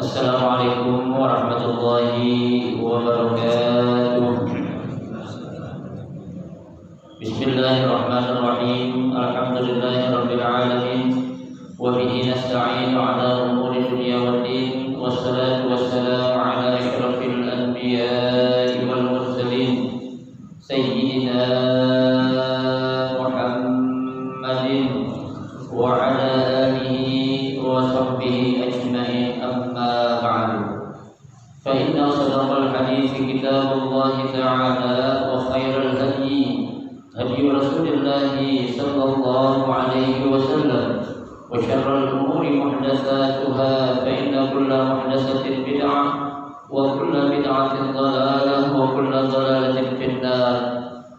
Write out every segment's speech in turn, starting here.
Assalamualaikum warahmatullahi wabarakatuh. Bismillahirrahmanirrahim. Alhamdulillahirabbil alamin. Wa bihi nasta'inu ala umuri dunya waddin. Wassalatu wassalamu ala asyrafil anbiya'i wal mursalin sayyidina Muhammadin wa ala alihi wa sahbihi ajma'in. Amma ba'du. Fa inna asdaqal hadithi kitabullahi ta'ala wa khairal hadyi هدي رسول الله صلى الله عليه وسلم وشر الأمور محدثاتها فإن كل محدثة بدعة وكل بدعة ضلالة وكل ضلالة في النار.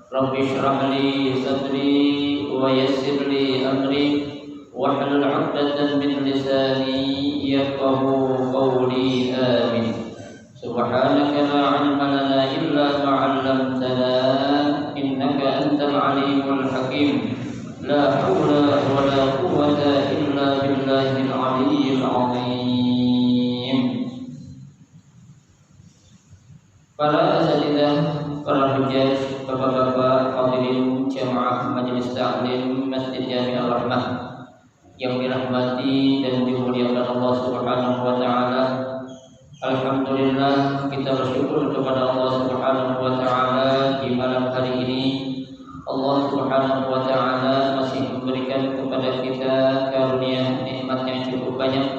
رب اشرح لي صدري ويسر لي أمري واحلل عقدة من لساني يفقهوا قولي آمين. سبحانك لا علم لنا إلا ما علمتنا إنك أنت العليم الحكيم. لا حول ولا قوة إلا بالله العلي العظيم. Para asatidzah, para hujjaj, bapak-bapak, hadirin jamaah majelis taklim Masjid Jami Ar-Rahmah yang dirahmati dan dimuliakan Allah Subhanahu wa taala. Alhamdulillah, kita bersyukur kepada Allah Subhanahu wa taala di malam hari ini. Allah Subhanahu wa taala masih memberikan kepada kita karunia nikmat yang cukup banyak,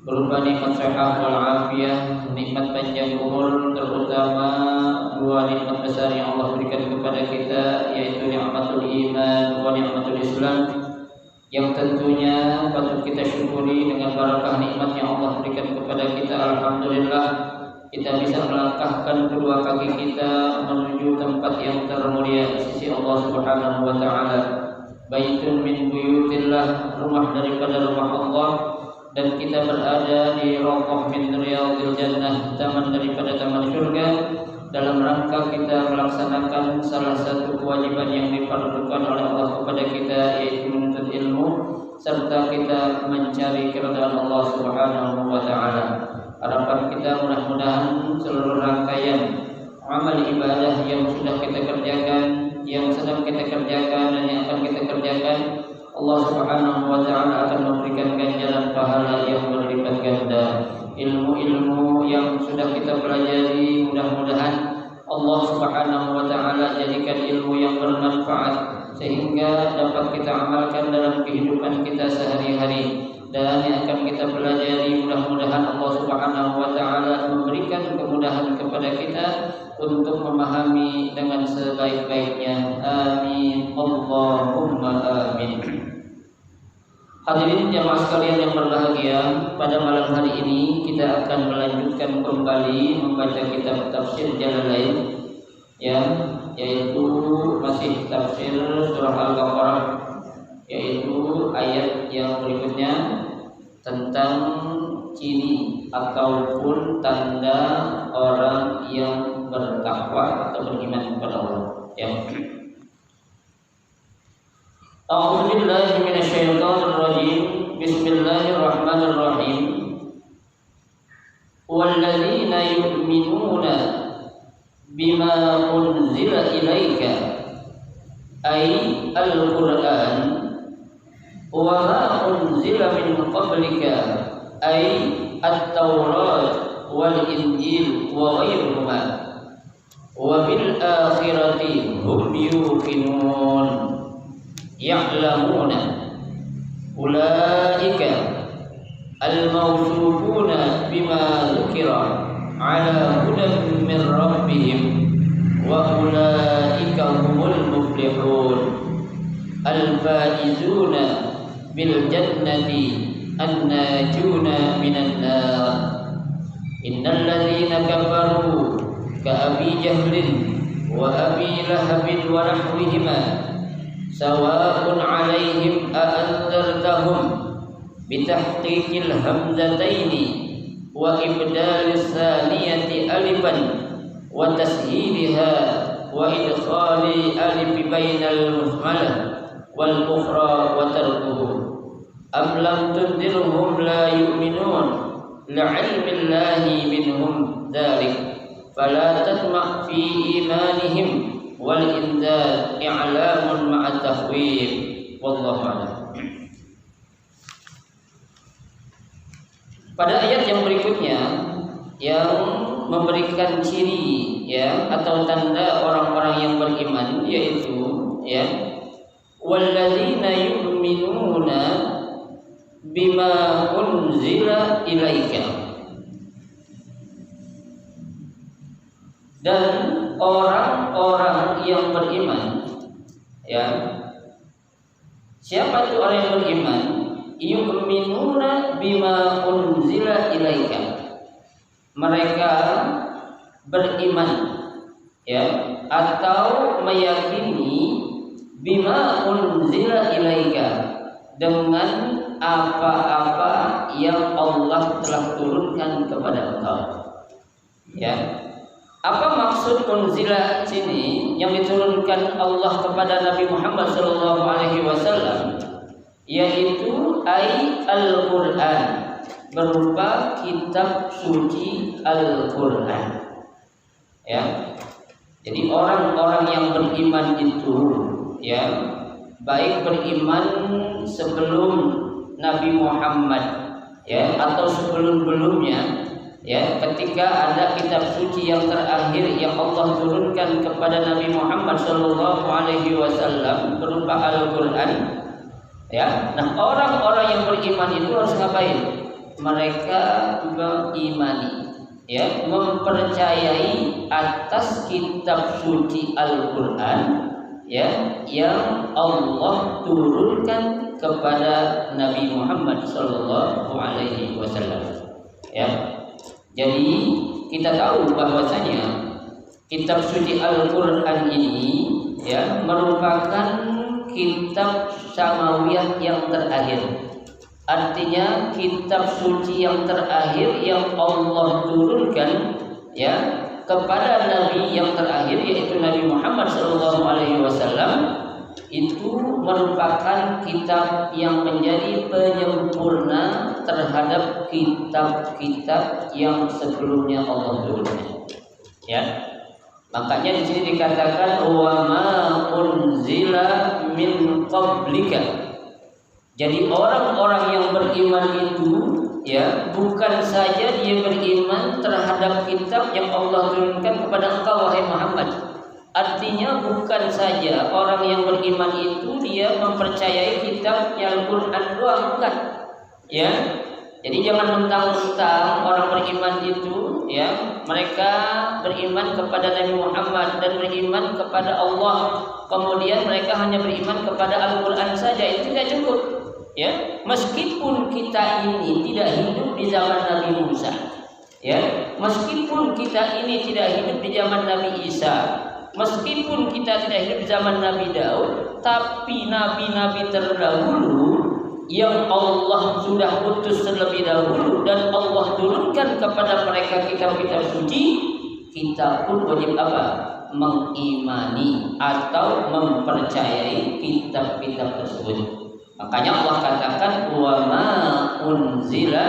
berupa nikmat sehat wal afiyah, nikmat panjang umur, terutama dua nikmat besar yang Allah berikan kepada kita, yaitu nikmatul iman wa nikmatul Islam, yang tentunya patut kita syukuri. Dengan barakah nikmat yang Allah berikan kepada kita, alhamdulillah, kita bisa melangkahkan kedua kaki kita menuju tempat yang termulia di sisi Allah Subhanahu wa taala. Baitun min buyutillah, rumah daripada rumah Allah, dan kita berada di rawdah min riyadil jannah, taman daripada taman surga, dalam rangka kita melaksanakan salah satu kewajiban yang difardukan oleh Allah kepada kita, yaitu menuntut ilmu serta kita mencari keridhaan Allah Subhanahu wa taala. Harapan kita mudah-mudahan seluruh rangkaian amal ibadah yang sudah kita kerjakan, yang sedang kita kerjakan, dan yang akan kita kerjakan, Allah Subhanahu wa taala akan memberikan ganjaran pahala yang berlipat ganda. Ilmu-ilmu yang sudah kita pelajari, mudah-mudahan Allah Subhanahu wa taala jadikan ilmu yang bermanfaat sehingga dapat kita amalkan dalam kehidupan kita sehari-hari, dan yang akan kita pelajari mudah-mudahan Allah Subhanahu wa taala memberikan kemudahan kepada kita untuk memahami dengan sebaik-baiknya. Amin Allahumma amin. Hadirin jamaah sekalian yang berbahagia, pada malam hari ini kita akan melanjutkan kembali membaca kitab tafsir Jalalain, yaitu masih tafsir surah Al-Baqarah, yaitu ayat yang berikutnya tentang ciri ataupun tanda orang yang bertakwa atau beriman kepada Allah. A'udzu billahi minasyaitonir rajim. Bismillahirrahmanirrahim. Walladzina yu'minuna bima unzila ilaika ay al-Qur'an wa ma unzila min qablika ay at-Taurat wal Injil wa ghairuhuma wa bil akhirati hum yuqinun ya'lamuna ulaika al-mawsufuna bima dzukira ala hudan min rabbihim wa ulaika humul muflihun al-faizuna bil jannati an-najuna minan nar. Innal ladzina kafaru ka abi jahlin wa abi lahabin wa nahwihima sawa'un 'alaihim a anzartahum bitahqiqil hamzataini wa ibdalis thaniyati alifan wa tashhiliha wa idkhali alif bainal muhmalah wal ukhra wa tarkuhu am lam tundirhum la yu'minun li'ilmillahi minhum dzalik fala tatma' fi imanihim wal indad i'lamun ma'a tahwib wallahu a'lam. Pada ayat yang berikutnya yang memberikan ciri ya atau tanda orang-orang yang beriman, yaitu ya walladzina yu'minuna bima unzila ilaika, dan orang-orang yang beriman ya, siapa itu orang yang beriman? Yu'minuna bima unzila ilaika, mereka beriman ya atau meyakini bima unzila ilaika, dengan apa-apa yang Allah telah turunkan kepada engkau ya. Apa maksud unzila sini yang diturunkan Allah kepada Nabi Muhammad SAW? Yaitu Al-Quran, berupa kitab suci Al-Quran ya. Jadi orang-orang yang beriman itu ya, baik beriman sebelum Nabi Muhammad ya atau sebelum-belumnya ya, ketika ada kitab suci yang terakhir yang Allah turunkan kepada Nabi Muhammad SAW berupa Al-Quran ya. Nah, orang-orang yang beriman itu harus ngapain? Mereka mengimani ya, mempercayai atas kitab suci Al-Quran ya yang Allah turunkan kepada Nabi Muhammad SAW ya. Jadi kita tahu bahwasanya kitab suci Al-Quran ini ya merupakan kitab samawiyah yang terakhir. Artinya kitab suci yang terakhir yang Allah turunkan ya kepada Nabi yang terakhir, yaitu Nabi Muhammad SAW, itu merupakan kitab yang menjadi penyempurna terhadap kitab-kitab yang sebelumnya Allah turunkan ya. Makanya di sini dikatakan wa ma unzila min qablika. Jadi orang-orang yang beriman itu ya, bukan saja dia beriman terhadap kitab yang Allah turunkan kepada engkau wahai Muhammad. Artinya bukan saja orang yang beriman itu dia mempercayai kitab Al-Quran doang, bukan ya. Jadi jangan mentang-mentang orang beriman itu ya, mereka beriman kepada Nabi Muhammad dan beriman kepada Allah, kemudian mereka hanya beriman kepada Al-Quran saja, itu tidak cukup ya. Meskipun kita ini tidak hidup di zaman Nabi Musa ya, meskipun kita ini tidak hidup di zaman Nabi Isa, meskipun kita tidak hidup di zaman Nabi Daud, tapi nabi-nabi terdahulu yang Allah sudah utus terlebih dahulu dan Allah turunkan kepada mereka kitab-kitab suci, kita pun wajib apa? Mengimani atau mempercayai kitab-kitab tersebut. Makanya Allah katakan wa ma unzila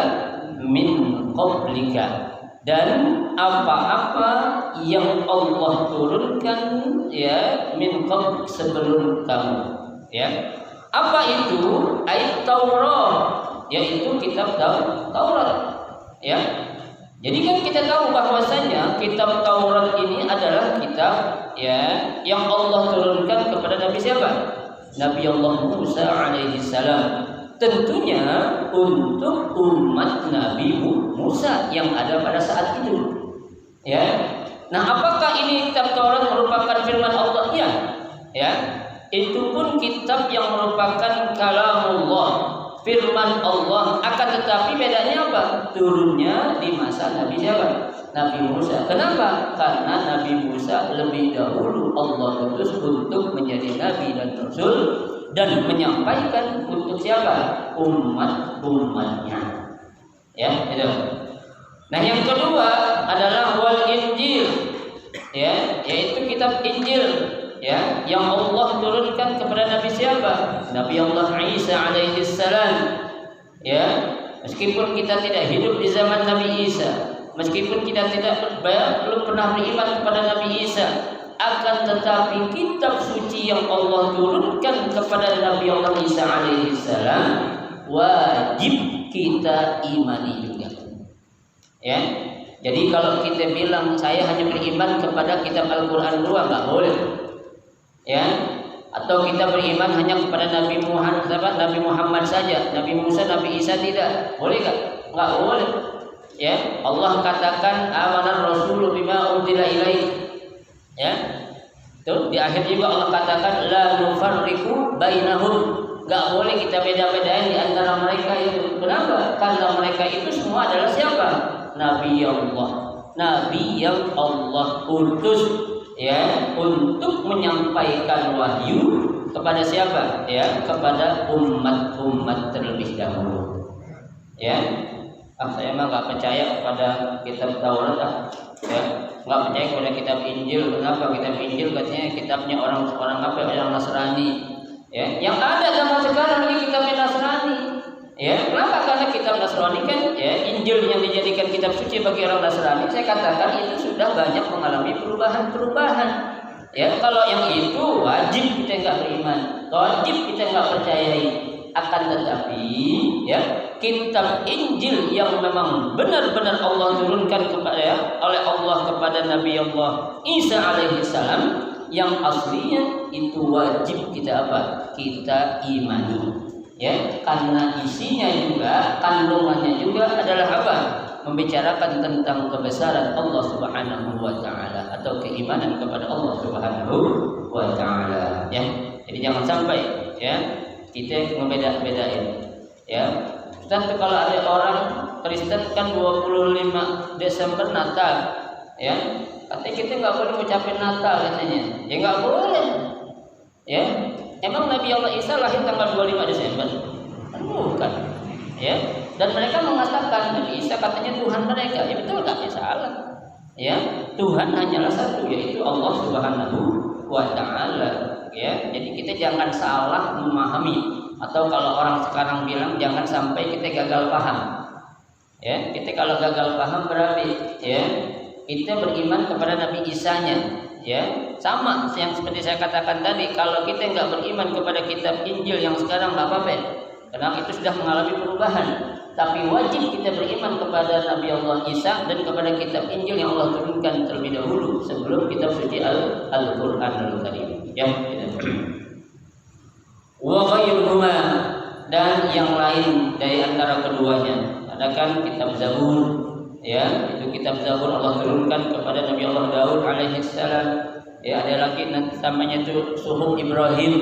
min qablika, dan apa-apa yang Allah turunkan ya min qabl, sebelum kamu ya. Apa itu? Ayat Taurat, yaitu kitab Taurat ya. Jadi kan kita tahu bahwasanya kitab Taurat ini adalah kitab ya yang Allah turunkan kepada Nabi siapa? Nabi Allah Musa alaihi salam. Tentunya untuk umat Nabi Musa yang ada pada saat itu ya. Nah, apakah ini kitab Taurat merupakan firman Allah? Iya ya. Itu pun kitab yang merupakan kalamullah, firman Allah. Akan tetapi bedanya apa? Turunnya di masa Nabi siapa? Nabi Musa. Kenapa? Karena Nabi Musa lebih dahulu Allah utus untuk menjadi Nabi dan Rasul dan menyampaikan untuk siapa? Umat-umatnya. Ya, itu. Nah, yang kedua adalah wal Injil. Ya, yaitu kitab Injil. Ya, yang Allah turunkan kepada Nabi siapa? Nabi Allah Isa alaihi salam. Ya, Meskipun kita tidak hidup di zaman Nabi Isa, meskipun kita belum pernah beriman kepada Nabi Isa, akan tetapi kitab suci yang Allah turunkan kepada Nabi Allah Isa alaihissalam wajib kita imani juga. Ya, jadi kalau kita bilang saya hanya beriman kepada kitab Al-Quran 2, nggak boleh. Ya, atau kita beriman hanya kepada Nabi Muhammad saja, Nabi Musa, Nabi Isa tidak, boleh nggak boleh. Ya, Allah katakan amanar rasulu bima unzila ilaihi. Ya, tuh di akhir juga Allah katakan la nufarriqu bainahum. Gak boleh kita beda-bedain di antara mereka itu. Kenapa? Karena mereka itu semua adalah siapa? Nabi Allah, Nabi yang Allah utus, ya, untuk menyampaikan wahyu kepada siapa? Ya, kepada umat-umat terlebih dahulu. Ya, saya mah nggak percaya kepada kitab Taurat, ya, nggak percaya kepada kitab Injil. Kenapa? Kitab Injil katanya kitabnya orang Nasrani. Ya, yang ada zaman sekarang ini kitab Nasrani. Ya, kenapa? Karena kitab Nasrani kan, ya, Injil yang dijadikan kitab suci bagi orang Nasrani, saya katakan itu sudah banyak mengalami perubahan-perubahan. Ya, kalau yang itu wajib kita nggak beriman, wajib kita nggak percayai. Akan tetapi, ya, kitab Injil yang memang benar-benar Allah turunkan oleh Allah kepada Nabi Allah Isa alaihissalam, yang aslinya itu wajib kita apa? Kita imani. Ya, karena isinya juga, kandungannya juga adalah apa? Membicarakan tentang kebesaran Allah Subhanahu wa taala atau keimanan kepada Allah Subhanahu wa taala. Ya. Jadi jangan sampai, ya, kita ngebeda-bedain. Ya. Ustaz, kalau ada orang Kristen kan 25 Desember Natal, ya, katanya kita nggak boleh mengucapkan Natal katanya. Ya nggak boleh. Ya, emang Nabi Allah Isa lahir tanggal 25 Desember? Bukan. Ya, dan mereka mengatakan Nabi Isa katanya Tuhan mereka. Ya betul nggak? Ya salah. Ya, Tuhan hanyalah satu, yaitu Allah Subhanahu wa taala. Ya, jadi kita jangan salah memahami. Atau kalau orang sekarang bilang jangan sampai kita gagal paham. Ya, kita kalau gagal paham berarti, ya, kita beriman kepada Nabi Isanya, ya, sama yang seperti saya katakan tadi. Kalau kita nggak beriman kepada kitab Injil yang sekarang, nggak apa-apa, karena itu sudah mengalami perubahan. Tapi wajib kita beriman kepada Nabi Allah Isa dan kepada kitab Injil yang Allah turunkan terlebih dahulu sebelum kitab suci Al-Quran Al-Karim. Ya, wa ghairuhuma, dan yang lain dari antara keduanya. Ada kan kitab Zabur. Ya, itu kitab Zabur Allah turunkan kepada Nabi Allah Daud alaihissalam. Ya, ada lagi namanya itu Suhuf Ibrahim.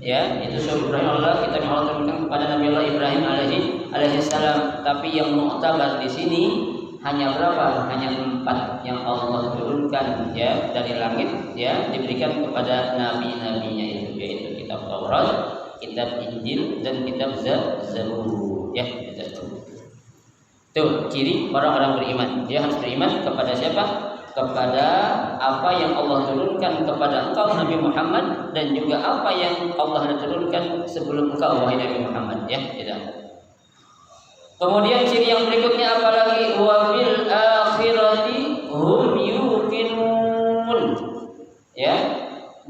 Ya, itu Suhuf Ibrahim Allah, kitab yang Allah turunkan kepada Nabi Allah Ibrahim alaihissalam. Tapi yang mu'tabar di sini hanya berapa? Hanya 4 yang Allah turunkan, ya, dari langit, ya, diberikan kepada nabi-nabinya itu, yaitu kitab Taurat, kitab Injil, dan kitab Zabur. Ya, itu. Tuh ciri orang-orang beriman. Dia harus beriman kepada siapa? Kepada apa yang Allah turunkan kepada engkau Nabi Muhammad, dan juga apa yang Allah turunkan sebelum engkau wahai Nabi Muhammad. Ya, tidak. Kemudian ciri yang berikutnya apalagi? Wa bil akhirati hum yuqinun. Ya.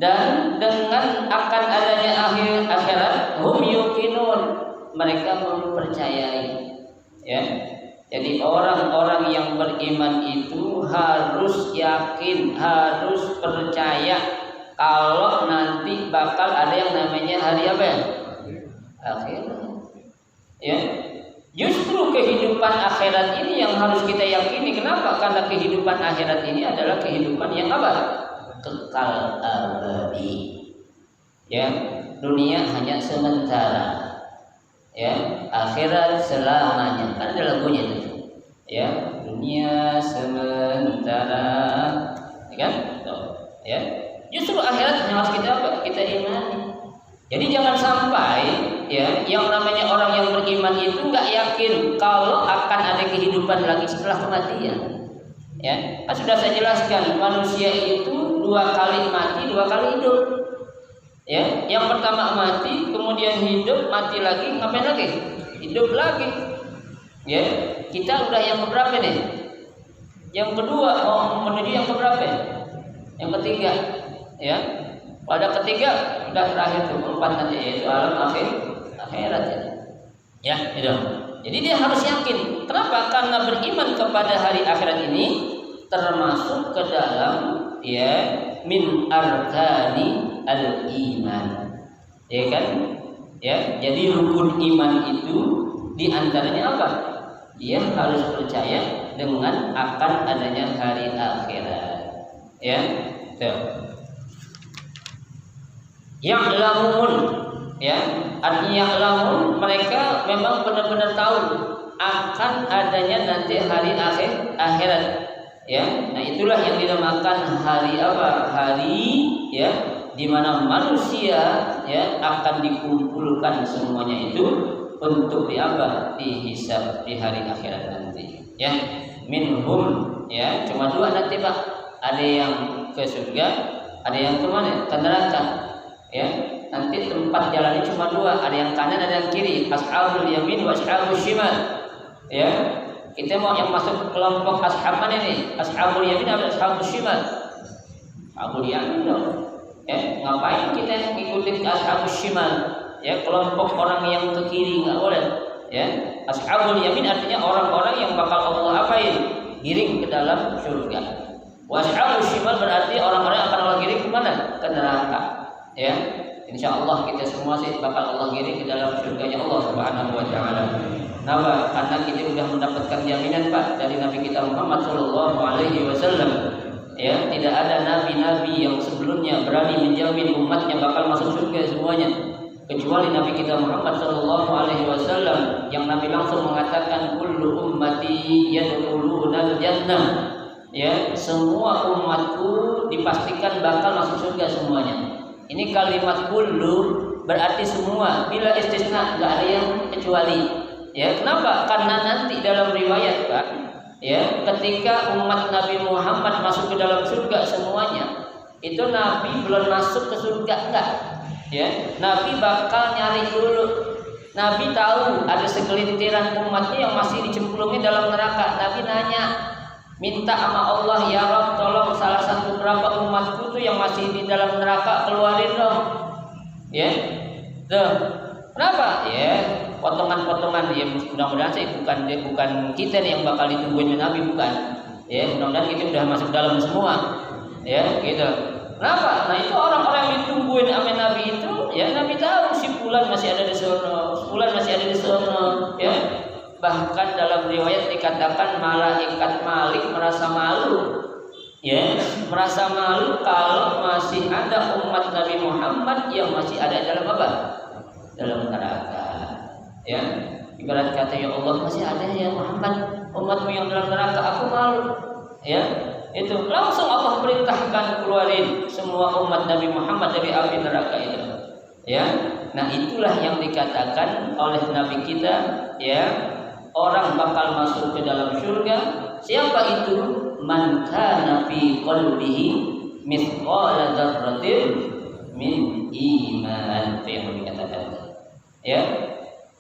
Dan dengan akan adanya akhirat, hum yuqinun, mereka mempercayai. Ya. Jadi orang-orang yang beriman itu harus yakin, harus percaya kalau nanti bakal ada yang namanya hari apa ya? Akhirat. Ya. Justru kehidupan akhirat ini yang harus kita yakini. Kenapa? Karena kehidupan akhirat ini adalah kehidupan yang apa? Kekal abadi. Ya, dunia hanya sementara. Ya, akhirat selamanya. Kan ada lagunya itu. Ya, dunia sementara. Ya kan? Ya. Justru akhirat yang harus kita imani. Jadi jangan sampai, ya, yang namanya orang yang beriman itu nggak yakin kalau akan ada kehidupan lagi setelah kematian. Ya, kan sudah saya jelaskan, manusia itu 2 kali mati, 2 kali hidup. Ya, yang pertama mati, kemudian hidup, mati lagi, ngapain lagi? Hidup lagi. Ya, kita udah yang keberapa nih? Yang kedua mau menuju yang keberapa? Yang ketiga, ya. Pada ketiga udah terakhir tuh keempat nanti yaitu alam akhirat ya. Ya, itu. Jadi dia harus yakin. Kenapa? Karena beriman kepada hari akhirat ini termasuk ke dalam ya min arkani al-iman. Ya kan? Ya, jadi rukun iman itu di antaranya apa? Dia harus percaya dengan akan adanya hari akhirat. Ya, tuh. Ya'lamun, ya, artinya ya'lamun mereka memang benar-benar tahu akan adanya nanti hari akhirat. Ya, nah itulah yang dinamakan hari apa? Hari ya, di mana manusia ya akan dikumpulkan semuanya itu untuk dihisab di hari akhirat nanti. Ya, minhum ya, cuma dua nanti Pak. Ada yang ke surga, ada yang ke mana? Ke neraka. Ya, nanti tempat jalannya cuma dua, ada yang kanan, ada yang kiri. Ashabul yamin wa ashabul shimal. Ya, kita mau yang masuk kelompok ashab mana nih? Ashabul yamin atau ashabul shimal? Ashabul yamin dong. Ya, ngapain kita ngikutin ashabul shimal? Ya, kelompok orang yang ke kiri nggak boleh. Ya, ashabul yamin artinya orang-orang yang bakal Allah apain? Giring ke dalam surga. Washabul shimal berarti orang-orang yang akan Allah giring ke mana? Ke neraka. Ya, insya Allah kita semua sih bakal Allah giring ke dalam surganya Allah Subhanahu Wa Taala. Kenapa? Karena kita sudah mendapatkan jaminan Pak dari Nabi kita Muhammad Sallallahu Alaihi Wasallam. Ya, tidak ada nabi-nabi yang sebelumnya berani menjamin umatnya bakal masuk surga semuanya, kecuali Nabi kita Muhammad Sallallahu Alaihi Wasallam yang Nabi langsung mengatakan kullu ummati yadkhuluna al-jannah. Ya, semua umatku dipastikan bakal masuk surga semuanya. Ini kalimat kullu berarti semua, bila istisna nggak ada yang kecuali. Ya, kenapa? Karena nanti dalam riwayat Pak, ya, ketika umat Nabi Muhammad masuk ke dalam surga semuanya, itu Nabi belum masuk ke surga enggak. Ya, Nabi bakal nyari dulu. Nabi tahu ada segelintiran umatnya yang masih dicemplungi dalam neraka. Nabi nanya, minta sama Allah, ya Rabb, tolong salah satu berapa umatku tuh yang masih di dalam neraka keluarin dong. Ya, tuh. Kenapa? Ya, potongan-potongan ya, mudah-mudahan sih bukan kita nih yang bakal ditungguin Nabi, bukan. Ya, mudah-mudahan kita udah masuk dalam semua. Ya, gitu. Kenapa? Nah, itu orang-orang yang ditungguin sama Nabi itu, ya Nabi tahu si fulan masih ada di sana, fulan masih ada di sana, ya. Bahkan dalam riwayat dikatakan malaikat Malik merasa malu, ya, merasa malu kalau masih ada umat Nabi Muhammad yang masih ada dalam apa? Dalam neraka. Ya, ibarat kata ya Allah masih ada ya Muhammad umatmu yang dalam neraka, aku malu. Ya, itu langsung Allah perintahkan keluarin semua umat Nabi Muhammad dari api neraka itu. Ya, nah itulah yang dikatakan oleh Nabi kita, ya. Orang bakal masuk ke dalam surga. Siapa itu? Man kana fi qalbihi mithqala dzarratin min iman. Itu yang dikatakan. Ya,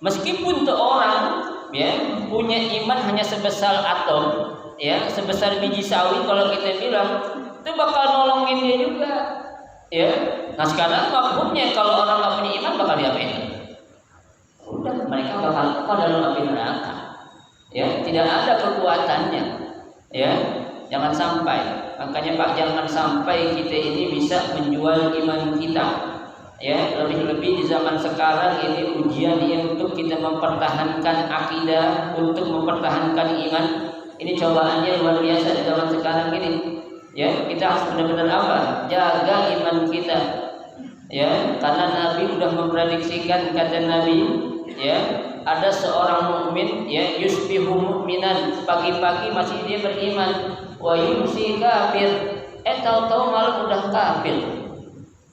meskipun tuh orang ya punya iman hanya sebesar atom, ya sebesar biji sawi kalau kita bilang, itu bakal nolongin dia juga. Ya, nah sekarang maksudnya kalau orang nggak punya iman bakal diapain? Udah, mereka bakal dalam api neraka. Ya, tidak ada kekuatannya. Ya, jangan sampai. Makanya Pak, jangan sampai kita ini bisa menjual iman kita. Ya, lebih-lebih di zaman sekarang ini ujian untuk kita mempertahankan akidah, untuk mempertahankan iman. Ini cobaannya luar biasa di zaman sekarang ini. Ya, kita harus benar-benar apa? Jaga iman kita. Ya, karena Nabi sudah memprediksikan, kata Nabi, ya, ada seorang mukmin ya yusbihu mu'minan, pagi-pagi masih dia beriman, wa yumsi kafir, tahu-tahu malam udah kafir.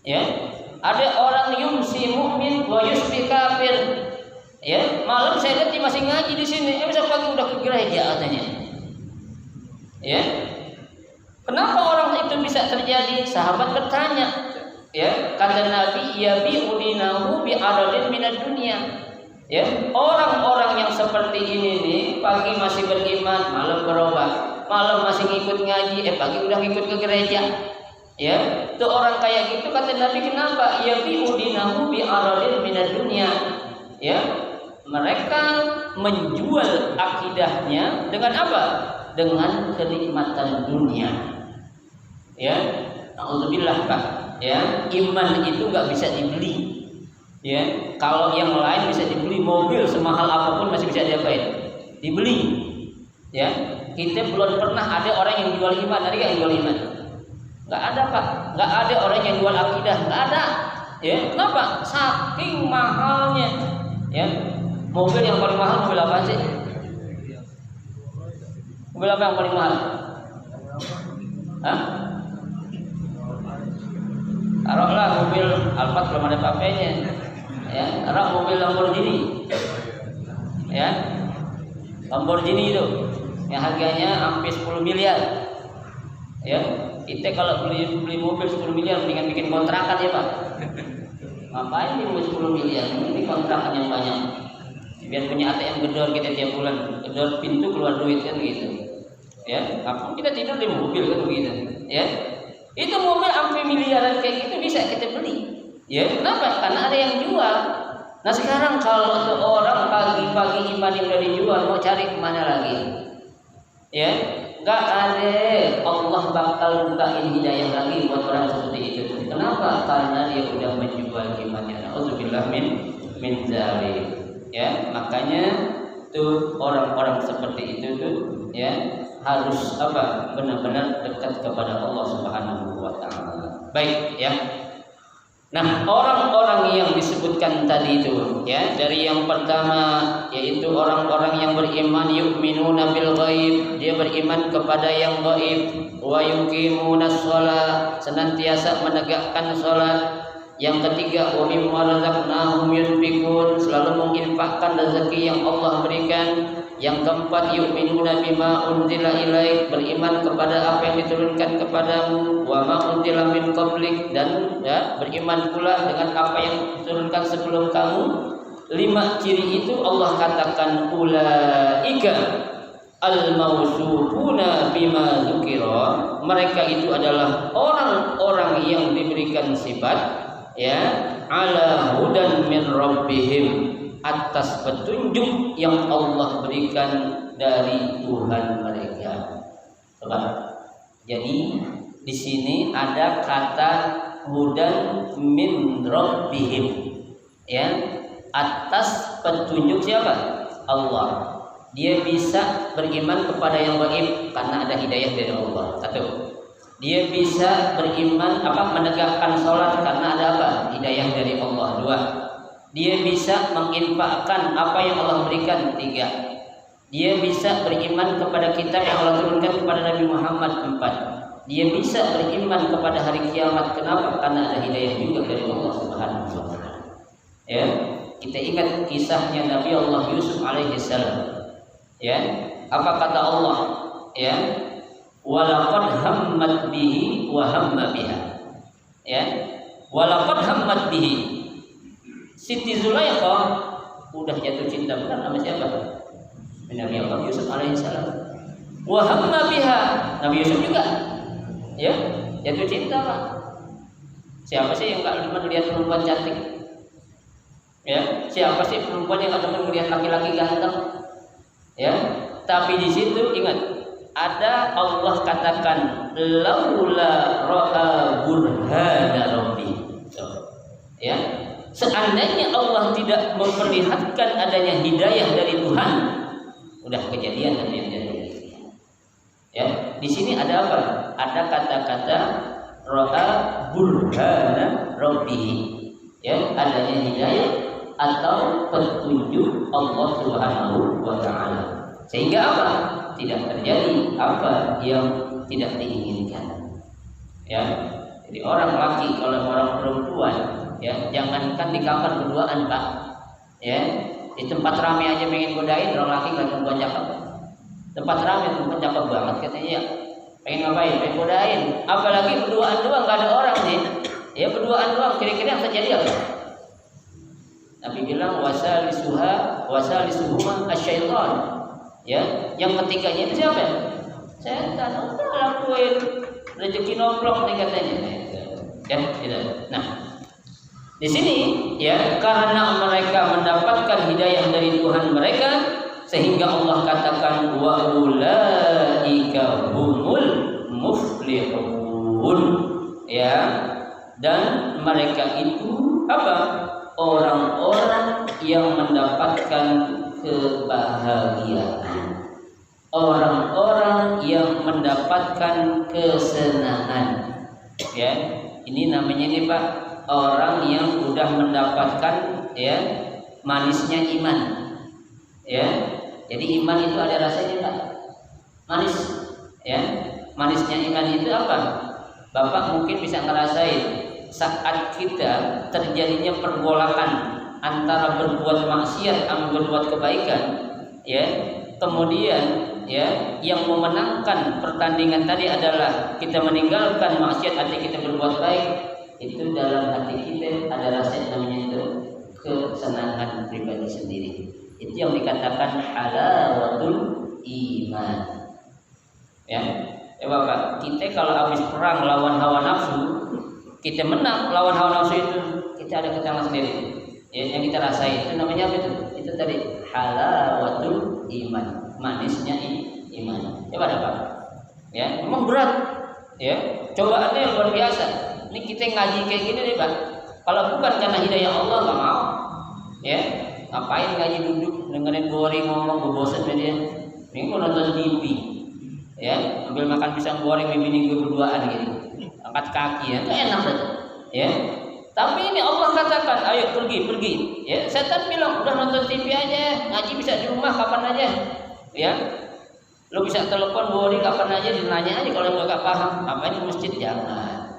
Ya, ada orang yumsi mukmin wa yusbi kafir, ya malam saya lihat dia masih ngaji di sini, besok pagi udah ke gereja katanya. Ya, kenapa orang itu bisa terjadi? Sahabat bertanya, ya kata Nabi, ya bi udinahu bi aradin minad dunya. Ya, orang-orang yang seperti ini nih, pagi masih beriman, malam berubah, malam masih ngikut ngaji, pagi udah ngikut ke gereja. Ya, itu orang kayak gitu kata Nabi, kenapa? Ya bi'udinahu bi'aradin minad dunya. Ya, mereka menjual akidahnya dengan apa? Dengan kenikmatan dunia. Ya, alhamdulillah Pak. Ya, iman itu nggak bisa dibeli. Ya, kalau yang lain bisa dibeli, mobil semahal apapun masih bisa diapain? Dibeli. Ya, kita belum pernah ada orang yang jual iman. Ada yang jual iman? Nggak ada Pak. Nggak ada orang yang jual akidah. Nggak ada. Ya, kenapa? Saking mahalnya. Ya, mobil yang paling mahal mobil apa sih? Mobil apa yang paling mahal? Hah? Taruhlah mobil Alphard belum ada papenya. Ya, taruh mobil Lamborghini. Ya, Lamborghini itu yang harganya hampir 10 miliar. Ya, kita kalau beli mobil 10 miliar mendingan bikin kontrakan ya Pak. Ngapain beli 10 miliar? Ini kontrakan yang banyak. Biar punya ATM gedor kita tiap bulan, gedor pintu keluar duit kan gitu. Ya, apa kita tidur di mobil kan begitu. Ya, itu mobil sampai miliaran kayak gitu bisa kita beli. Ya, kenapa? Karena ada yang jual. Nah sekarang kalau tuh orang pagi-pagi iman yang udah dijual, mau cari kemana lagi? Ya, nggak ada. Allah bakal bukain hidayah lagi buat orang seperti itu. Kenapa? Karena dia udah menjual imannya. Auzubillah min dzalik. Ya, makanya tuh orang-orang seperti itu tuh ya harus apa? Benar-benar dekat kepada Allah Subhanahu wa taala. Baik, ya. Nah, orang-orang yang disebutkan tadi itu ya, dari yang pertama yaitu orang-orang yang beriman yu'minuna bil ghaib, dia beriman kepada yang gaib, wa yuqimunas shalah, senantiasa menegakkan salat. Yang ketiga, wa mimma razaqnahum yunfiqun, selalu menginfakkan rezeki yang Allah berikan. Yang keempat, yu'minuna bima unzila ilaik, beriman kepada apa yang diturunkan kepadamu, wa ma unzila min qablik, dan ya, beriman pula dengan apa yang diturunkan sebelum kamu. 5 ciri itu Allah katakan ulaika al-mawsufuna bima dzukira, mereka itu adalah orang-orang yang diberikan sifat ya ala hudan min rabbihim, atas petunjuk yang Allah berikan dari Tuhan mereka. Coba. Jadi di sini ada kata hudan min rabbihim. Ya, atas petunjuk siapa? Allah. Dia bisa beriman kepada yang gaib karena ada hidayah dari Allah. Satu. Dia bisa beriman menegakkan sholat karena ada apa? Hidayah dari Allah. 2. Dia bisa menginfakkan apa yang Allah berikan. 3. Dia bisa beriman kepada kitab yang Allah turunkan kepada Nabi Muhammad. 4. Dia bisa beriman kepada hari kiamat. Kenapa? Karena ada hidayah juga dari Allah Subhanahu wa taala. Ya, kita ingat kisahnya Nabi Allah Yusuf alaihissalam. Ya, apa kata Allah? Ya, walaqad hammat bihi wa hamma biha. Ya, walaqad hammat bihi. Siti Zulaikha udah jatuh cinta benar sama siapa? Nabi Allah Yusuf alaihissalam. Wa hamma biha, Nabi Yusuf juga ya jatuh cinta Pak. Siapa sih yang enggak demen lihat perempuan cantik? Ya, siapa sih perempuan yang enggak demen melihat laki-laki ganteng? Ya, tapi di situ ingat ada Allah katakan laula ra'a burhana rabbi. Ya, seandainya Allah tidak memperlihatkan adanya hidayah dari Tuhan, udah kejadian nanti yang jadi. Ya, di sini ada apa? Ada kata-kata ra'a burhana rabbi. Ya, adanya hidayah atau petunjuk Allah Subhanahu wa taala. Sehingga apa? Tidak terjadi apa yang tidak diinginkan. Ya. Jadi orang laki kalau orang perempuan ya, jangankan di kamar berduaan Pak. Ya, di tempat ramai aja pengen godain orang laki dan perempuan cakep. Tempat ramai perempuan cakep banget katanya ya. Pengen ngapain? Pengen godain. Apalagi berduaan doang enggak ada orang nih. Ya berduaan doang, kira-kira yang terjadi apa? Nabi bilang wasalisuhuma asyaitan. Ya, yang ketiganya itu siapa? Setan. Udah lakuin rezeki nomplok nih katanya. Ya, tidak. Nah, di sini ya karena mereka mendapatkan hidayah dari Tuhan mereka sehingga Allah katakan wa ulaika humul muflihun. Ya, dan mereka itu apa? Orang-orang yang mendapatkan kebahagiaan, orang-orang yang mendapatkan kesenangan. Ya, ini namanya nih Pak, orang yang sudah mendapatkan ya manisnya iman. Ya, jadi iman itu ada rasanya Pak, manis. Ya, manisnya iman itu apa? Bapak mungkin bisa ngerasain saat kita terjadinya pergolakan antara berbuat maksiat sama berbuat kebaikan, ya, kemudian ya yang memenangkan pertandingan tadi adalah kita meninggalkan maksiat, artinya kita berbuat baik, itu dalam hati kita ada rasa yang namanya itu kesenangan pribadi sendiri. Itu yang dikatakan halawatul iman. Ya, Bapak, kita kalau habis perang lawan hawa nafsu, kita menang lawan hawa nafsu itu, kita ada ketenangan sendiri. Ya, yang kita rasain itu namanya apa itu? Itu tadi halawatul iman, manisnya iman. Ya pada Pak. Ya, memang berat. Ya, cobaannya yang luar biasa. Ini kita ngaji kayak gini nih Pak. Kalau bukan karena hidayah Allah nggak mau. Ya, ngapain ngaji duduk dengerin boring ngomong, bosan dia. Ini mau nonton TV. Ya, ambil makan pisang goreng bini gue berduaan gitu. Angkat kaki ya, itu enak saja. Ya. Tapi ini Allah katakan, ayo pergi. Ya, setan bilang udah nonton TV aja, ngaji bisa di rumah kapan aja. Ya. Lo bisa telepon Bori kapan aja, dinanya aja kalau nggak paham. Apa di masjid jangan.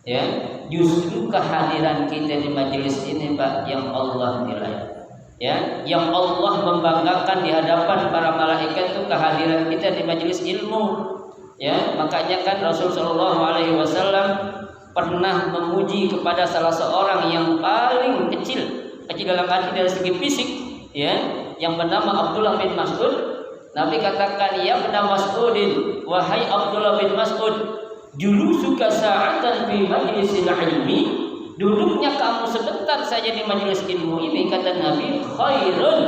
Ya, justru kehadiran kita di majelis ini Pak yang Allah nilai. Ya, yang Allah membanggakan di hadapan para malaikat itu kehadiran kita di majelis ilmu. Ya, makanya kan Rasul Shallallahu Alaihi Wasallam pernah memuji kepada salah seorang yang paling kecil dalam arti dari segi fisik, ya, yang bernama Abdullah bin Mas'ud. Nabi katakan, ya bin Mas'udin, wahai Abdullah bin Mas'ud, julusuka sa'atan fi majlisil ilmi, duduknya kamu sebentar saja di majelis ilmu ini, kata Nabi, khairun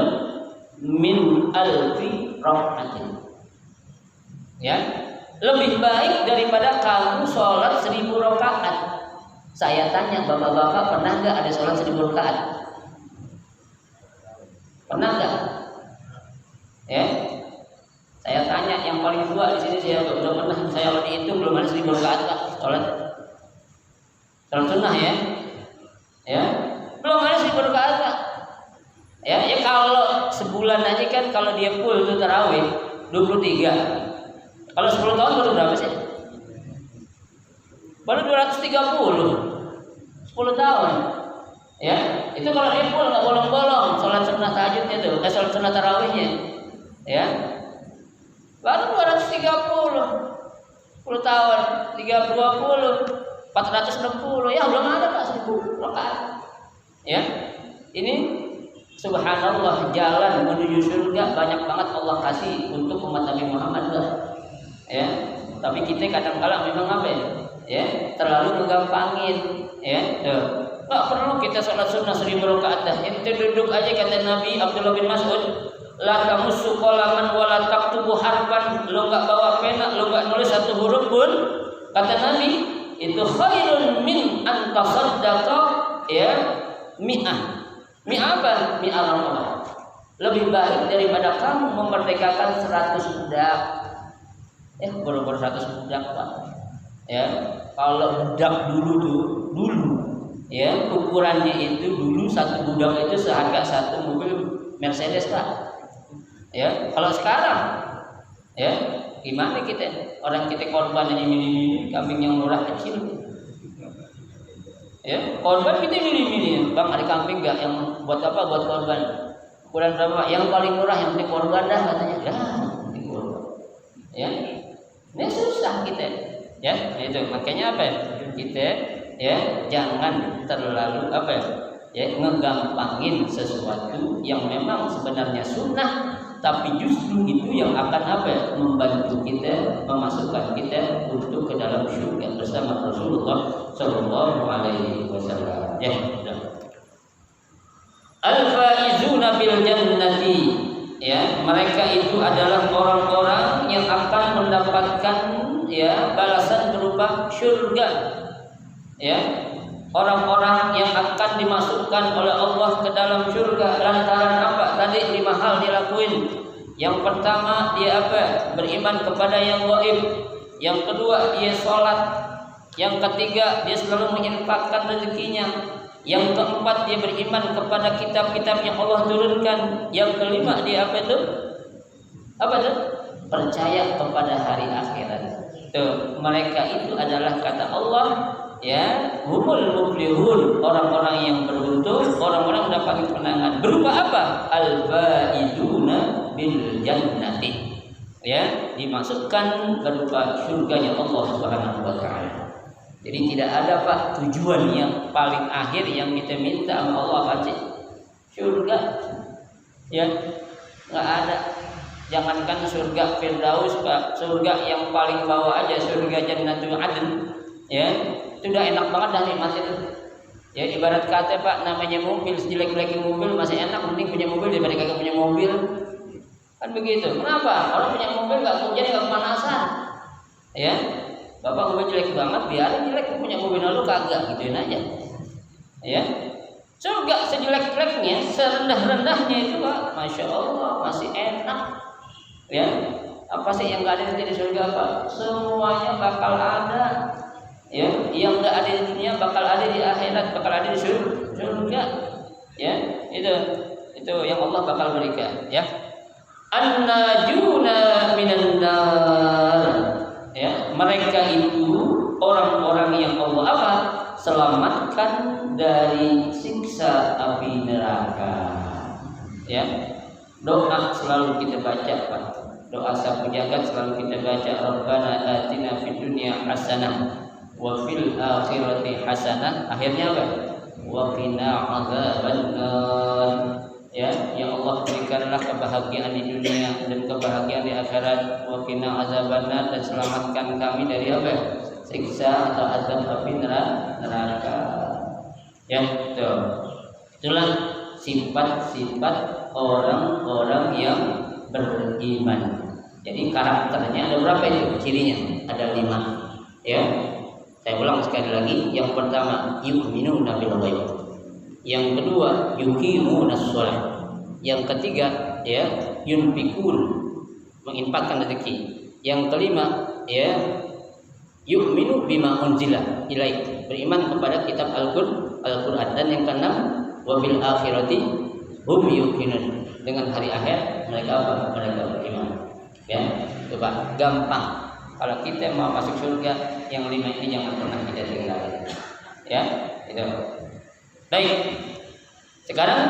min alfi rak'atin. Ya, lebih baik daripada kamu sholat 1000 rakaat. Saya tanya bapak-bapak, pernah nggak ada sholat 1000 rakaat? Pernah nggak? Ya, saya tanya yang paling tua di sini, saya udah pernah, saya dihitung belum ada 1000 rakaat Pak, sholat sunnah ya. Ya, belum ada 1000 rakaat Pak. Ya, kalau sebulan aja kan kalau dia full itu tarawih 23. Kalau 10 tahun baru berapa sih? Baru 230. 10 tahun. Ya, itu kalau dia full nggak bolong-bolong sholat sunnah tahajudnya tuh, sholat sunnah tarawihnya. Ya. Baru 230. 10 tahun, 320, 460. Ya, belum ada Pak 1000 rakaat. Ya. Ini subhanallah, jalan menuju surga banyak banget Allah kasih untuk umat Nabi Muhammad lah. Ya, tapi kita kadang-kala memang apa ya, terlalu menggampangin. Ya, nggak perlu kita sholat sunnah 1000 rakaat dah. Ente duduk aja, kata Nabi Abdullah bin Mas'ud, la tamussu qalaman wa la taktubu harfan, lo nggak bawa pena, lo nggak nulis satu huruf pun, kata Nabi, itu khairun min an tasaddaqa ya mi'ah. Mi'ah apa? Mi'ah raqabah. Lebih baik daripada kamu memerdekakan 100 budak. Baru 100 budak Pak. Ya, kalau budak dulu ya, ukurannya itu dulu satu budak itu seharga satu mobil Mercedes Pak. Ya, kalau sekarang ya gimana kita? Orang kita korban ini kambing yang murah kecil. Ya, korban kita milih-milih. Bang, ada kambing enggak yang buat apa? Buat korban. Ukuran berapa? Yang paling murah, yang penting korban dah katanya. Ya. Ini susah kita. Ya, itu makanya apa? Kita ya jangan terlalu ya, ngegampangin sesuatu yang memang sebenarnya sunnah, tapi justru itu yang akan apa? Membantu kita, memasukkan kita untuk ke dalam surga bersama Rasulullah Shallallahu Alaihi Wasallam. Ya, al-faizuna bil jannati, ya, mereka itu adalah orang-orang yang akan mendapatkan, ya, balasan berupa surga, ya, orang-orang yang akan dimasukkan oleh Allah ke dalam surga lantaran apa? Tadi 5 hal dilakuin. Yang pertama dia apa? Beriman kepada yang gaib. Yang kedua dia sholat. Yang ketiga dia selalu menginfakkan rezekinya. Yang keempat dia beriman kepada kitab-kitab yang Allah turunkan. Yang kelima dia apa itu? Apa itu? Percaya kepada hari akhirat. Tuh, mereka itu adalah kata Allah, ya, humul muflihun, orang-orang yang beruntung, orang-orang mendapat kemenangan. Berupa apa? Al-faizuna bil jannati, ya, dimasukkan berupa surganya Allah Subhanahu wa taala. Jadi tidak ada Pak tujuan yang paling akhir yang kita minta sama Allah apa? Surga. Ya, enggak ada. Jangankan surga Firdaus, Pak, surga yang paling bawah aja, surga Jannatul Adn, ya, itu udah enak banget dah nikmat itu. Ya, ibarat kata Pak, namanya mobil, sejelek-jeleknya mobil masih enak, mending punya mobil daripada kagak punya mobil. Kan begitu. Kenapa? Orang punya mobil jadi nggak kepanasan. Ya, bapak mobil jelek banget, biarin jelek, punya mobil lalu kagak, gituin aja. Ya, surga sejelek-jeleknya, serendah-rendahnya itu Pak, masya Allah masih enak. Ya, apa sih yang nggak ada di surga Pak? Semuanya bakal ada. Ya, yang nggak ada di dunia bakal ada di akhirat, bakal ada di surga. Ya, itu yang Allah bakal berikan. Ya, an-najuna minan nar. Ya, mereka itu orang-orang yang Allah apa? Selamatkan dari siksa api neraka. Ya, doa selalu kita baca Pak. Doa sapu jagat selalu kita baca. Rabbana atina fid dunya hasanah wa fil akhirati hasanah. Akhirnya apa? Wa qina adzabannar. Ya, ya Allah berikanlah kebahagiaan di dunia dan kebahagiaan di akhirat. Wa qina adzabannar, dan selamatkan kami dari apa? Siksa atau azab api neraka. Ya, itu. Itulah sifat-sifat orang-orang yang beriman. Jadi karakternya ada berapa itu? Cirinya ada 5. Ya, saya ulang sekali lagi. Yang pertama, yu'minuna bil ghaib. Yang kedua, yuqimunas shalah. Yang ketiga, ya, yunfikun, menginfakkan rezeki. Yang kelima, ya, yu'minu bima unzila ilaik, beriman kepada kitab Al-Qur'an. Dan yang keenam, wabil akhirati hum yuqinun, dengan hari akhir mereka apa? Mereka beriman. Ya, coba gampang. Kalau kita mau masuk surga, yang 5 ini jangan pernah kita tinggalkan. Ya, itu. Baik. Sekarang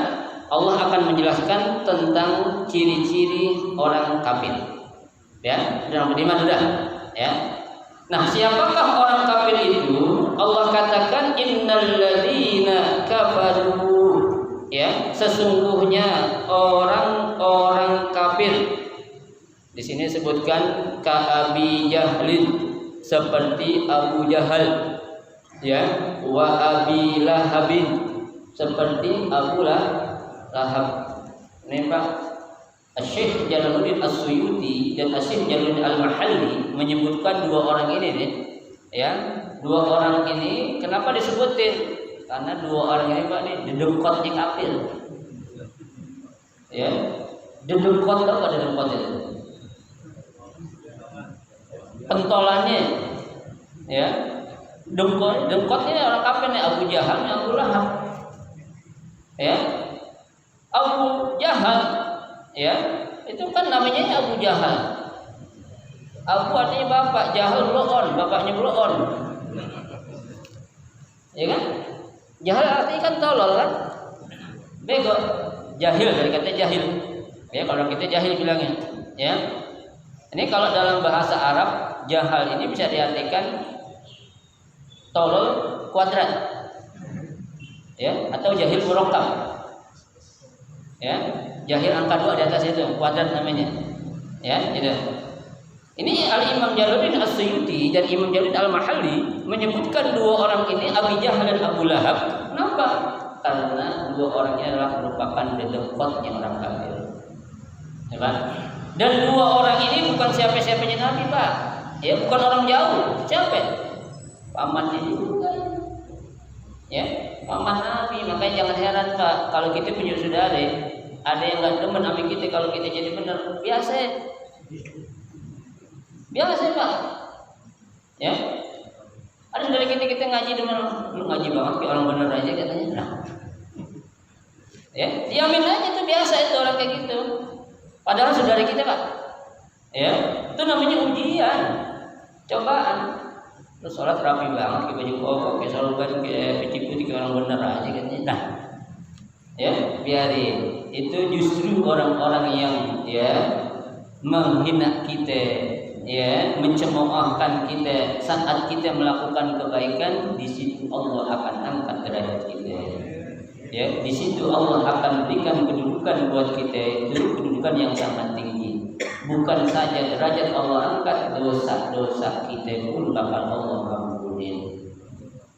Allah akan menjelaskan tentang ciri-ciri orang kafir. Ya, sudah beriman sudah. Ya. Nah, siapakah orang kafir itu? Allah katakan innalladzina kafaru. Ya, sesungguhnya orang-orang kafir. Di sini sebutkan Ka'abi Jahlin, seperti Abu Jahal. Ya, wa Abi Lahabin, seperti Abu Lahab. Ini Pak, Syekh Jalaluddin As-Suyuti dan Syekh Jalaluddin Al-Mahalli menyebutkan 2 orang ini nih. Ya, 2 orang ini kenapa disebutin? Karena 2 orang ini Pak, ini dedengkotnya kafir. Ya, dedengkot, tahu enggak dedengkot itu? Pentolannya. Ya, dengkotnya orang kafir nih, Abu Jahal, Abu Lahab. Ya, Abu Jahal, ya, itu kan namanya Abu Jahal. Abu artinya bapak, Jahal Bloon, bapaknya Bloon. Ya kan? Jahal artinya kan tolol kan? Bego, jahil, dari kata jahil. Ya, kalau kita jahil bilangnya. Ya, ini kalau dalam bahasa Arab, jahal ini bisa diartikan tolol kuadrat. Ya, atau jahil murakkab. Ya, jahil angka 2 di atas itu, kuadrat namanya. Ya, gitu. Ini Al-Imam Jalaluddin As-Suyuti dan Imam Jalaluddin Al-Mahalli menyebutkan dua orang ini Abi Jahal dan Abu Lahab. Kenapa? Karena dua orang ini adalah merupakan dedekotnya orang kafir. Ya, Pak? Dan dua orang ini bukan siapa-siapanya Nabi, Pak. Ya, bukan orang jauh. Siapa? Pamannya juga. Ya, paman Nabi. Makanya jangan heran, Pak, kalau kita punya saudara, ada yang nggak demen sama kita kalau kita jadi benar. Biasa Pak. Ya. Ada dari kita ngaji demen, lu ngaji banget kayak orang bener aja katanya. Nah. Ya, diamin aja tuh biasa itu orang kayak gitu. Padahal saudara kita, Pak. Ya, itu namanya ujian. Cobaan. Lu sholat rapi banget, pakai baju koko, pakai sorban, pakai peci putih kayak orang bener aja katanya. Nah. Ya, biarin. Itu justru orang-orang yang ya menghina kita, ya, mencemoohkan kita saat kita melakukan kebaikan. Di situ Allah akan angkat derajat kita. Ya, di situ Allah akan berikan kedudukan buat kita, itu kedudukan yang sangat tinggi. Bukan saja derajat Allah angkat, dosa-dosa kita pun bakal Allah ampunin.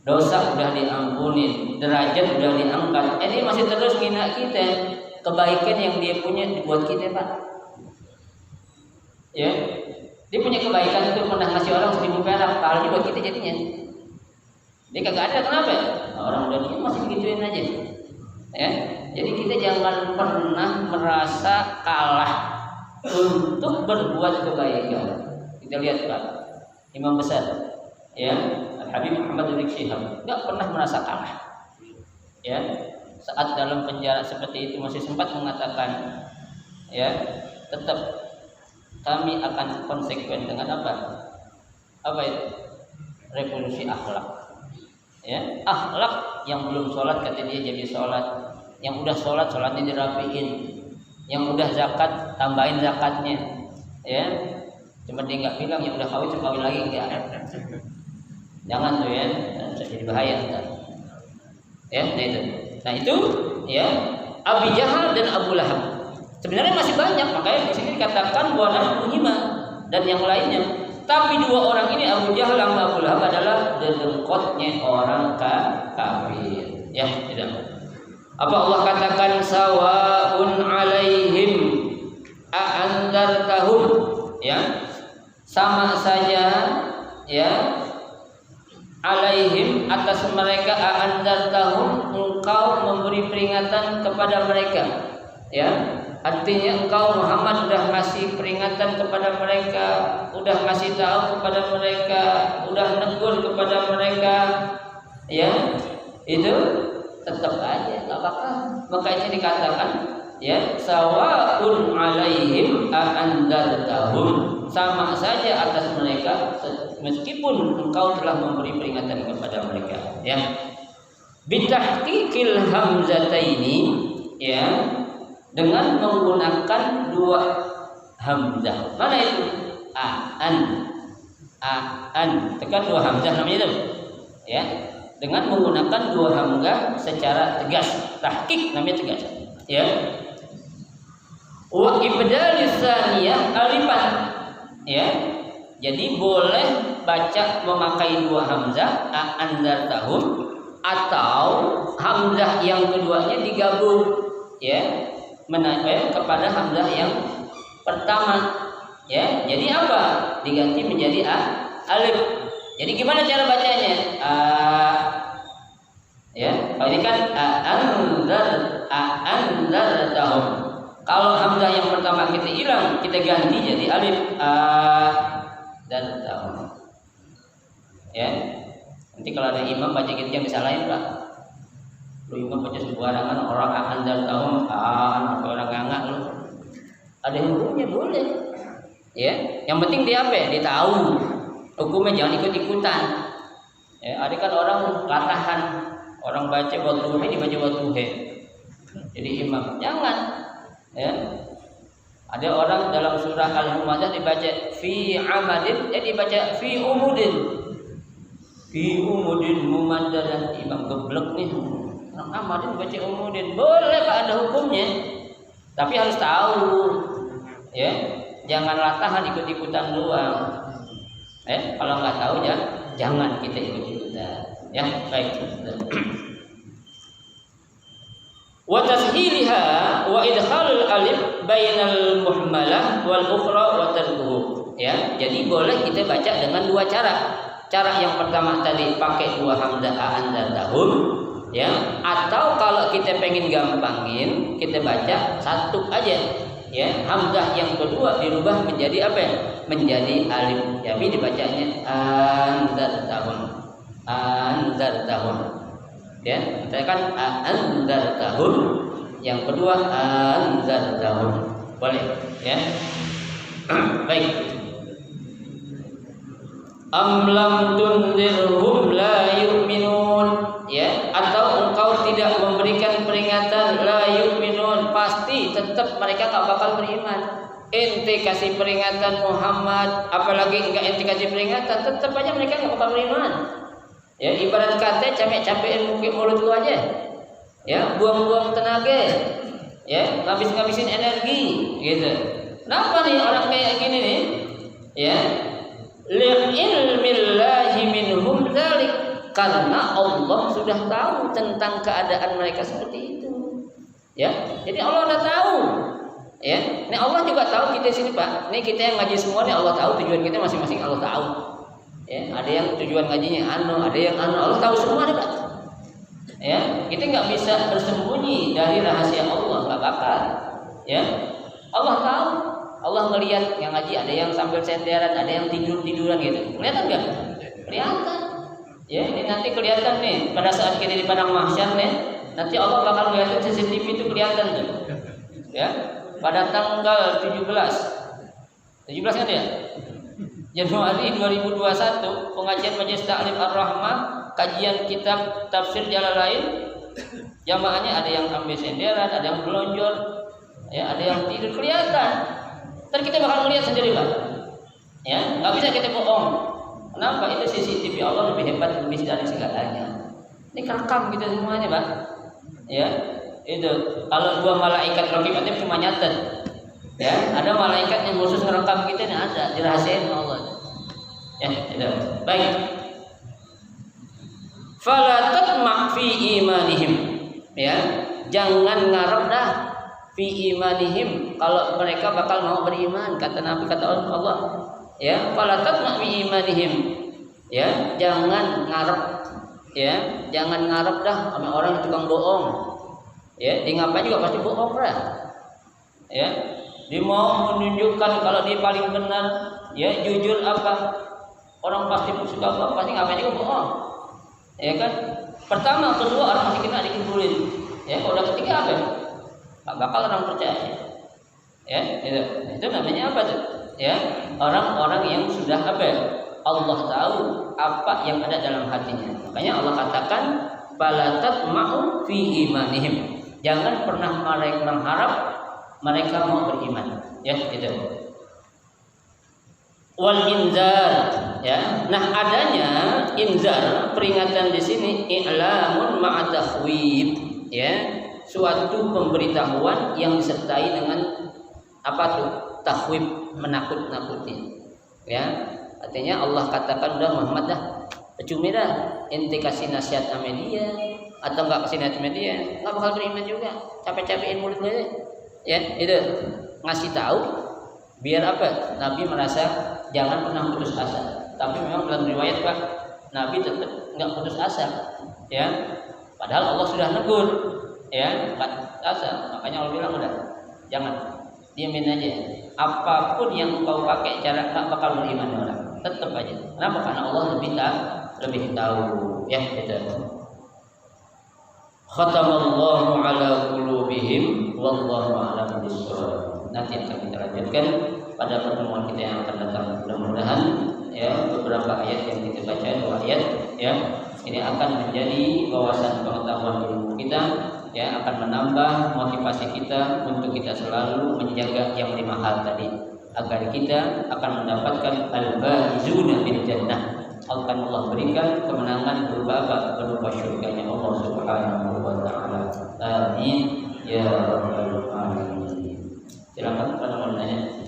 Dosa udah diampunin, derajat udah diangkat. Ini masih terus menghina kita. Kebaikan yang dia punya dibuat kita, Pak. Ya, dia punya kebaikan itu pernah ngasih orang 1.000 perak, pahalanya buat kita jadinya. Dia kagak ada, kenapa? Nah, orang dunia masih gituin aja. Ya, jadi kita jangan pernah merasa kalah untuk berbuat kebaikan. Kita lihat Pak, Imam besar, ya, Al-Habib Muhammad bin Syihab, nggak pernah merasa kalah. Ya, saat dalam penjara seperti itu masih sempat mengatakan, ya, tetap kami akan konsekuen dengan apa? Apa itu? Revolusi akhlak. Ya, akhlak. Yang belum sholat kata dia jadi sholat. Yang udah sholat, sholatnya dirapiin. Yang udah zakat, tambahin zakatnya. Ya, cuma dia nggak bilang yang udah kawin lagi enggak. Jangan tuh ya, bisa jadi bahaya kan. Ya, nah itu ya Abi Jahal dan Abu Lahab. Sebenarnya masih banyak, makanya di sini dikatakan bahwa Muhimah dan yang lainnya. Tapi dua orang ini Abu Jahal dan Abu Lahab adalah dedekotnya orang kafir. Ya, tidak. Apa Allah katakan sawaun alaihim a'andartahum, ya, sama saja, ya, alaihim atas mereka a'andartahum, engkau memberi peringatan kepada mereka, ya. Artinya engkau Muhammad sudah kasih peringatan kepada mereka, sudah kasih tahu kepada mereka, sudah negur kepada mereka, ya, itu tetap aja nggak bakal. Makanya dikatakan, ya, sawaun alaihim a'andartahum, sama saja atas mereka meskipun engkau telah memberi peringatan kepada mereka, ya. Bitahqiqil hamzataini, ya, dengan menggunakan dua hamzah. Mana itu? Aan. Tekan dua hamzah namanya itu. Ya. Dengan menggunakan dua hamzah secara tegas. Tahqiq namanya tegas. Ya. Wa ibdalis tsaniyah alifan. Ya. Jadi boleh baca memakai dua hamzah a'andartahum, atau hamzah yang keduanya digabung, ya, kepada hamzah yang pertama, ya. Jadi apa? Diganti menjadi alif. Jadi gimana cara bacanya? Ya, kalau ini kan a'andartahum. Kalau hamzah yang pertama kita hilang, kita ganti jadi alif, dan tahum. Ya. Nanti kalau ada imam baca gitu yang disalahin, Pak. Lu imam baca sembarangan, orang akan dan tahun, atau orang ngangak lu. Ada hukumnya boleh. Ya, yang penting dia apa? Dia tahu. Hukumnya jangan ikut-ikutan. Ya, ada kan orang latahan, orang baca wadduha dibaca wadduha. Jadi imam, jangan. Ya. Ada orang dalam surah Al-Humazah dibaca fi amadin, dibaca fi umudin. Fi umudin mumaddadah, imam geblek nih. Amadin baca Umudin boleh Pak, ada hukumnya. Tapi harus tahu, ya. Janganlah tahan ikut-ikutan doang. Kalau nggak tahu ya, jangan kita ikut-ikutan. Ya, baik. Wa tashiliha wa idkhalul alif bainal muhmalah wal ukhra wa tarkuhu. Ya, jadi boleh kita baca dengan dua cara. Cara yang pertama tadi pakai dua hamzah anzartahum, ya. Atau kalau kita pengen gampangin, kita baca satu aja. Ya, hamzah yang kedua dirubah menjadi apa ya? Menjadi alif. Jadi dibacanya anzartahum. Anzartahum. Ya, kita kan anzartahum. Yang kedua anzartahum. Boleh, ya. Baik. Am lam tunzirhum la yu'minun, ya, atau engkau tidak memberikan peringatan la yu'minun, pasti tetap mereka enggak bakal beriman. Ente kasih peringatan Muhammad, apalagi enggak ente kasih peringatan, tetap aja mereka enggak bakal beriman. Ya, ibarat kata capek-capekin mulut lu aja. Ya, buang-buang tenaga. Ya, ngabis-ngabisin energi gitu. Kenapa nih orang kayak gini nih? Ya, li'ilmillahi minhum dzalik, karena Allah sudah tahu tentang keadaan mereka seperti itu. Ya, jadi Allah sudah tahu. Ya, ini Allah juga tahu kita sini Pak. Ini kita yang ngaji semua nih Allah tahu tujuan kita masing-masing, Allah tahu. Ya, ada yang tujuan ngajinya ada yang Allah tahu semua nih Pak. Ya, kita nggak bisa bersembunyi dari rahasia Allah, nggak bakal. Ya, Allah tahu. Allah ngelihat yang ngaji ada yang sambil senderan, ada yang tiduran gitu. Kelihatan nggak? Kelihatan. Ya, ini nanti kelihatan nih pada saat kita di padang mahsyar nih. Nanti Allah bakal melihat CCTV itu kelihatan tuh. Ya, pada tanggal 17 kan ya? Januari 2021 pengajian Majelis Ta'lim Ar-Rahmah, kajian kitab tafsir Jalalain. Jamaahnya ada yang ambil senderan, ada yang belonjor, ya, ada yang tidur, kelihatan. Dan kita bakal melihat sendiri Pak. Ya, nggak bisa kita bohong. Kenapa? Itu CCTV Allah lebih hebat, lebih dari segalanya. Ini kerekam kita semuanya Pak. Ya, itu. Kalau dua malaikat raqib atid cuma nyatet. Ya, ada malaikat yang khusus ngerekam kita, ini ada, dirahasiain Allah. Ya, itu. Baik. Fala tatma' fi imanihim. Ya, jangan ngarep dah fi imanihim, kalau mereka bakal mau beriman, kata Nabi, kata Allah. Ya, fala tatma' fi imanihim. Ya, jangan ngarep. Ya, jangan ngarep dah sama orang yang tukang bohong. Ya, dia ngapain juga pasti bohong dah. Ya, dia mau menunjukkan kalau dia paling benar, ya, jujur apa? Orang pasti suka bohong, pasti ngapain juga bohong. Ya kan? Pertama, kedua orang masih kena dikibulin. Ya, kalau udah ketiga apa? Gak bakal orang percaya. Ya, itu namanya apa tuh? Ya, orang-orang yang sudah apa? Allah tahu apa yang ada dalam hatinya. Makanya Allah katakan fala tatma'u fi imanihim. Jangan pernah mereka mengharap mereka mau beriman. Ya, itu. Wal inzar, ya. Nah, adanya inzar, peringatan di sini i'lamun ma'a takhwif, ya. Suatu pemberitahuan yang disertai dengan apa tuh? Takhwif, menakut-nakuti. Ya. Artinya Allah katakan udah Muhammad dah, percuma dah ente kasih nasihat sama dia atau enggak kasih nasihat sama dia, enggak bakal beriman juga. Capek-capekin mulut dia. Ya, itu. Ngasih tahu biar apa? Nabi merasa jangan pernah putus asa. Tapi memang dalam riwayat Pak, Nabi tetap enggak putus asa. Ya. Padahal Allah sudah negur. Ya, enggak asa. Makanya Allah bilang udah jangan, diamin aja. Apapun yang kau pakai cara enggak bakal beriman orang. Tetap aja. Kenapa? Karena Allah lebih tahu. Ya, gitu. Khatamallahu ala qulubihim wallahu a'lam bishawab. Nanti akan kita lanjutkan pada pertemuan kita yang akan datang. Mudah-mudahan ya beberapa ayat yang kita baca, 2 ayat ya, ini akan menjadi wawasan pengetahuan ilmu kita, ya, akan menambah motivasi kita untuk kita selalu menjaga yang 5 hal tadi, agar kita akan mendapatkan al-faizuna bil jannah, akan Allah berikan kemenangan berupa syurganya Allah Subhanahu wa taala. Amin ya rabbal alamin. Silakan kalau mau nanya.